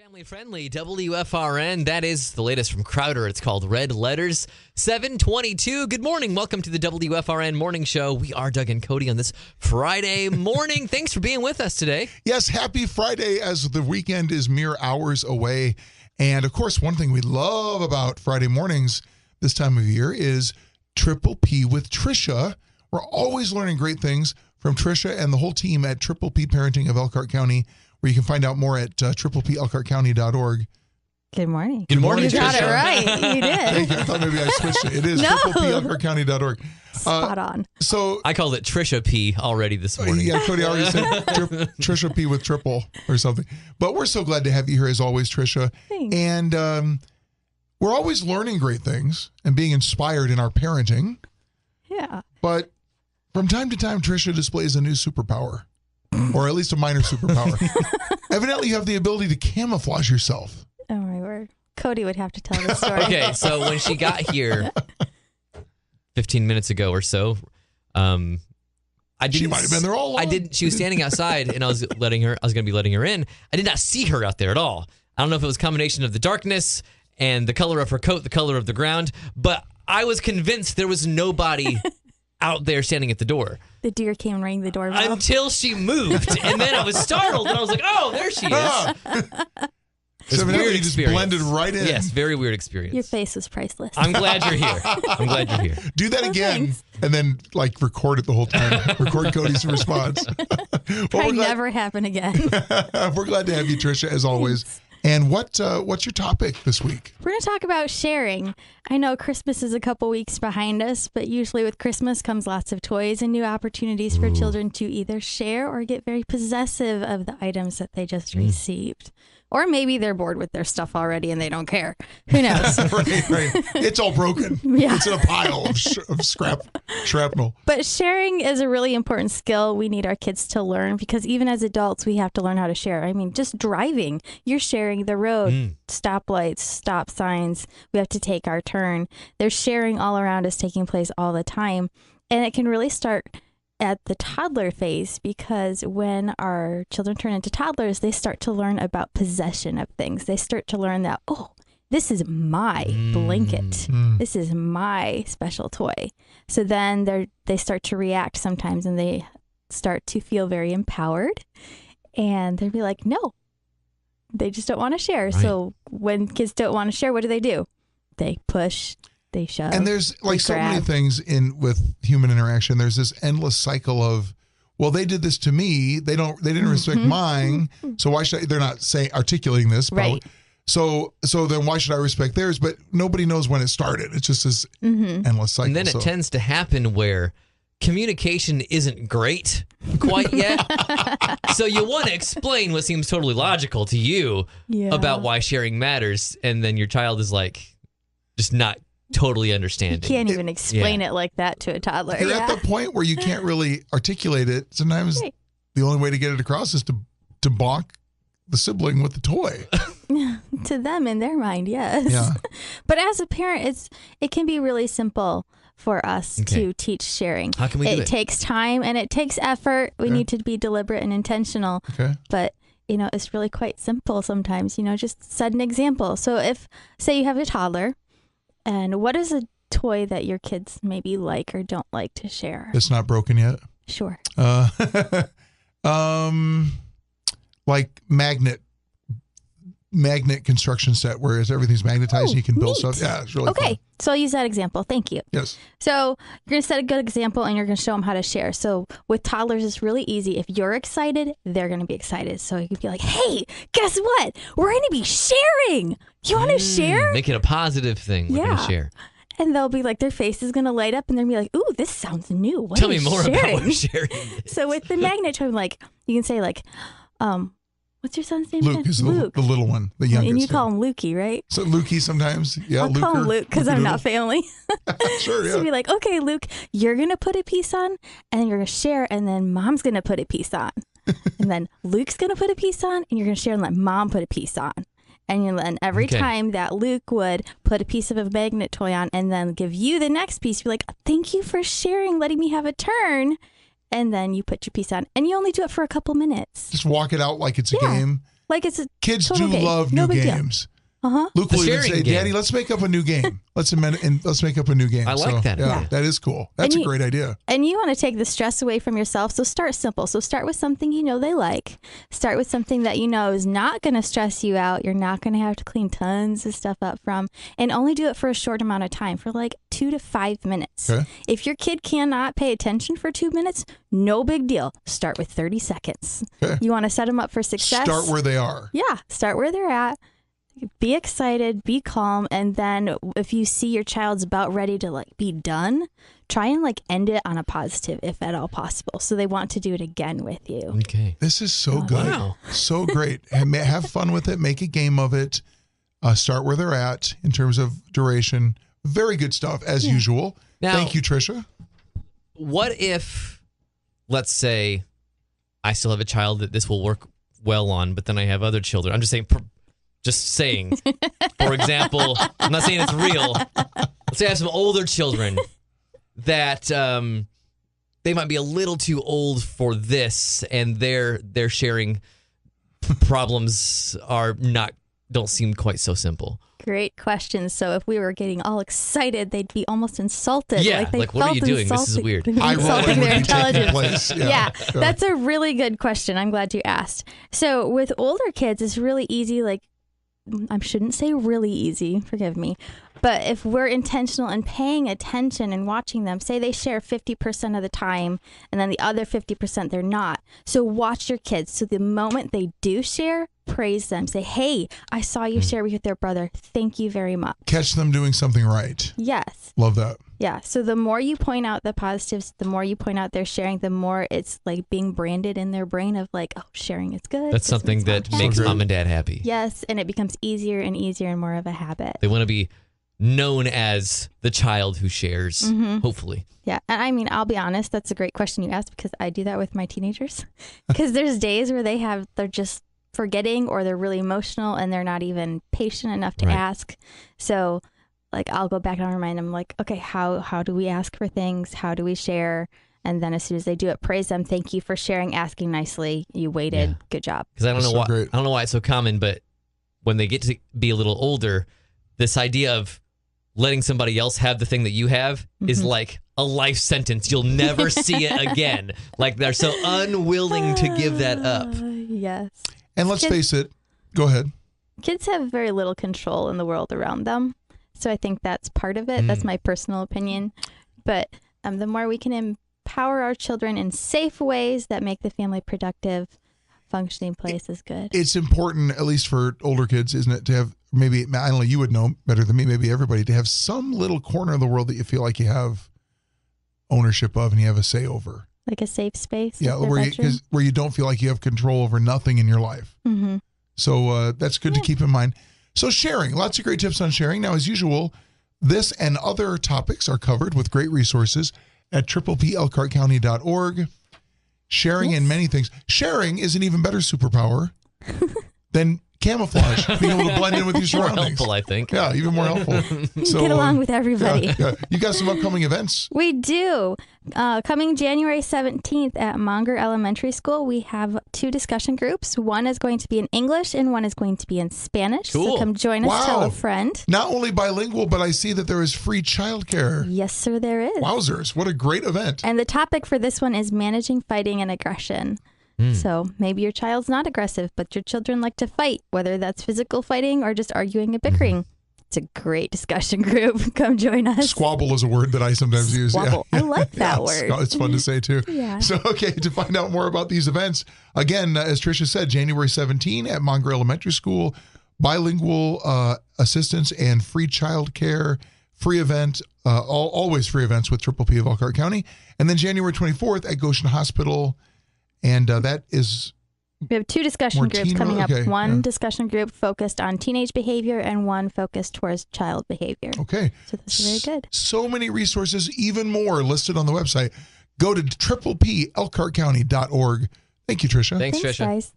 Family-friendly WFRN. That is the latest from Crowder. It's called Red Letters. 7:22. Good morning. Welcome to the WFRN Morning Show. We are Doug and Cody on this Friday morning. Thanks for being with us today. Yes, happy Friday as the weekend is mere hours away. And, of course, one thing we love about Friday mornings this time of year is Triple P with Trisha. We're always learning great things from Trisha and the whole team at Triple P Parenting of Elkhart County, where you can find out more at trippleplelkhartcounty.org. Good morning. Good morning, You got Trisha. it right. You did. Thank you. I thought maybe I switched it. It is trippleplelkhartcounty.org. Spot on. So I called it Trisha P already this morning. yeah, Cody already said Trisha P with triple or something. But we're so glad to have you here as always, Trisha. Thanks. And we're always learning great things and being inspired in our parenting. Yeah. But from time to time, Trisha displays a new superpower, or at least a minor superpower. Evidently, you have the ability to camouflage yourself. Oh, my word. Cody would have to tell the story. Okay, so when she got here 15 minutes ago or so, I didn't. She might have been there all along. I didn't. She was standing outside, and I was going to be letting her in. I did not see her out there at all. I don't know if it was a combination of the darkness and the color of her coat, the color of the ground, but I was convinced there was nobody out there standing at the door. The deer came and rang the doorbell. Until she moved, and then I was startled, and I was like, "Oh, there she is." So weird you just experience. blended right in. Yes, very weird experience. Your face was priceless. I'm glad you're here. I'm glad you're here. Do that again, thanks. and then record it the whole time. Record Cody's response. Well, Probably never happen again. we're glad to have you, Trisha, as always. And what's your topic this week? We're going to talk about sharing. I know Christmas is a couple weeks behind us, but usually with Christmas comes lots of toys and new opportunities for children to either share or get very possessive of the items that they just received. Or maybe they're bored with their stuff already and they don't care. Who knows? right. It's all broken. Yeah. It's in a pile of shrapnel. But sharing is a really important skill we need our kids to learn, because even as adults, we have to learn how to share. I mean, just driving, you're sharing the road, stoplights, stop signs. We have to take our turn. There's sharing all around us taking place all the time. And it can really start at the toddler phase, because when our children turn into toddlers, they start to learn about possession of things. They start to learn that, oh, this is my blanket. This is my special toy. So then they start to react sometimes, and they start to feel very empowered, and they'll be like, no, they just don't want to share. Right. So when kids don't want to share, what do? They push. They shove. And there's so many things with human interaction. There's this endless cycle of, well, they did this to me. They didn't respect mine. So why should they're not articulating this. Right. So then why should I respect theirs? But nobody knows when it started. It's just this endless cycle. And then it tends to happen where communication isn't great quite yet. So you want to explain what seems totally logical to you about why sharing matters. And then your child is just not totally understanding. You can't even explain it like that to a toddler. You're at the point where you can't really articulate it. Sometimes the only way to get it across is to bonk the sibling with the toy. To them, in their mind, yes. Yeah. But as a parent, it can be really simple for us to teach sharing. How can we do it? It takes time and it takes effort. We need to be deliberate and intentional. Okay. But it's really quite simple sometimes. Just set an example. So if, say, you have a toddler, and what is a toy that your kids maybe like or don't like to share? It's not broken yet? Sure. Like magnet construction set, whereas everything's magnetized and you can build stuff. Yeah, it's really fun. So I'll use that example. Thank you. Yes. So you're going to set a good example and you're going to show them how to share. So with toddlers, it's really easy. If you're excited, they're going to be excited. So you could be like, hey, guess what? We're going to be sharing. You want to share? Make it a positive thing. We're going to share. And they'll be like, their face is going to light up and they're going to be like, ooh, this sounds new. What Tell me more sharing? about what sharing is. So with the magnet toy, you can say what's your son's name? Luke is Luke. The little one, the youngest. And you call him Lukey, right? So Lukey sometimes. Yeah, I'll call him Luke because I'm not family. Sure, yeah. So be like, okay, Luke, you're going to put a piece on and you're going to share, and then Mom's going to put a piece on. And then Luke's going to put a piece on and you're going to share and let Mom put a piece on. And then every time that Luke would put a piece of a magnet toy on and then give you the next piece, you're like, thank you for sharing, letting me have a turn. And then you put your piece on. And you only do it for a couple minutes. Just walk it out like it's a game. Like it's a Kids total do game. love No new big deal. games. Uh-huh. Luke The will even sharing say, game. "Daddy, let's make up a new game. Let's make up a new game." I like that. Yeah, Yeah. that is cool. That's And a great idea. And you want to take the stress away from yourself, so start simple. So start with something you know they like. Start with something that you know is not going to stress you out. You're not going to have to clean tons of stuff up from, and only do it for a short amount of time, for like 2 to 5 minutes. Okay. If your kid cannot pay attention for 2 minutes, no big deal. Start with 30 seconds. Okay. You want to set them up for success. Start where they are. Yeah, start where they're at. Be excited, be calm, and then if you see your child's about ready to like be done, try and like end it on a positive if at all possible. So they want to do it again with you. Okay. This is so good. Wow. So great. And have fun with it. Make a game of it. Start where they're at in terms of duration. Very good stuff as usual. Now- Thank you, Trisha. What if, let's say, I still have a child that this will work well on, but then I have other children. I'm just saying, for example, I'm not saying it's real. Let's say I have some older children that they might be a little too old for this, and their sharing problems don't seem quite so simple. Great question. So if we were getting all excited, they'd be almost insulted. Yeah, like, they like, what are felt you doing? This is insulted- weird. Insulting their intelligence. Place. Yeah, that's a really good question. I'm glad you asked. So with older kids, it's really easy. Like, I shouldn't say really easy, forgive me. But if we're intentional and paying attention and watching them, say they share 50% of the time and then the other 50% they're not. So watch your kids. So the moment they do share, praise them. Say, hey, I saw you share with their brother. Thank you very much. Catch them doing something right. Yes. Love that. Yeah. So the more you point out the positives, the more you point out their sharing, the more it's like being branded in their brain of like, oh, sharing is good. That's This something that mom makes happy. mom and dad happy. Yes. And it becomes easier and easier and more of a habit. They want to be known as the child who shares, hopefully. Yeah. And I mean, I'll be honest, that's a great question you asked because I do that with my teenagers. Because there's days where they're just forgetting or they're really emotional and they're not even patient enough to Right. ask. So like I'll go back and I'll remind them like, okay, how do we ask for things? How do we share? And then as soon as they do it, praise them. Thank you for sharing, asking nicely. You waited. Yeah. Good job. Because I don't That's know so why great. I don't know why it's so common, but when they get to be a little older, this idea of letting somebody else have the thing that you have is like a life sentence. You'll never see it again. Like they're so unwilling to give that up. Yes. And let's Kids- face it. Go ahead. Kids have very little control in the world around them. So I think that's part of it. That's my personal opinion. But the more we can empower our children in safe ways that make the family productive, functioning place is good. It's important, at least for older kids, isn't it, to have maybe, I don't know, you would know better than me, maybe everybody, to have some little corner of the world that you feel like you have ownership of and you have a say over. Like a safe space. Yeah, like their bedroom. where you don't feel like you have control over nothing in your life. Mhm. So that's good to keep in mind. So sharing, lots of great tips on sharing. Now, as usual, this and other topics are covered with great resources at pplelkhart.org. Sharing in many things. Sharing is an even better superpower than camouflage, being able to blend in with your More surroundings. helpful, I think. Yeah, even more helpful. So, Get along with everybody. Yeah. You got some upcoming events. We do. Coming January 17th at Monger Elementary School, we have 2 discussion groups. One is going to be in English and one is going to be in Spanish. Cool. So come join us, Wow. tell a friend. Not only bilingual, but I see that there is free childcare. Yes, sir, there is. Wowzers. What a great event. And the topic for this one is managing fighting and aggression. So maybe your child's not aggressive, but your children like to fight, whether that's physical fighting or just arguing and bickering. It's a great discussion group. Come join us. Squabble is a word that I sometimes use. Squabble. I like that Yeah, word. It's fun to say too. Yeah. So, okay, to find out more about these events, again, as Trisha said, January 17 at Monger Elementary School, bilingual assistance and free childcare, free event, always free events with Triple P of Elkhart County. And then January 24th at Goshen Hospital. And that is We have 2 discussion More groups teen- coming up. okay, One yeah. discussion group focused on teenage behavior and one focused towards child behavior. okay. So this is very good. So many resources, even more listed on the website. Go to pplelkhart.org. Thank you, Trisha. Thanks, Trisha. Guys.